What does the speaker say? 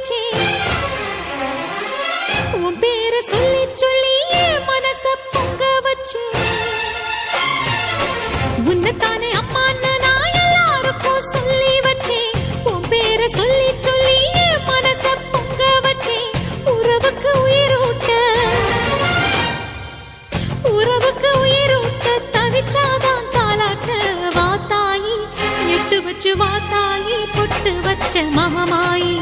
வச்சே உன் பேரை சொல்லி சொல்லி மனச பொங்க வச்சே உன்னைத்தானே அம்மான்னு நான் எல்லாருக்கும் சொல்லி வச்சே உன் பேரை சொல்லி சொல்லி மனச பொங்க வச்சே உறவுக்கு உயிரூட்ட தவிச்சாதான் தாலாட்ட வாத்தாயி எட்டு வச்சு வாத்தாயி பொட்டு வச்ச மகமாயி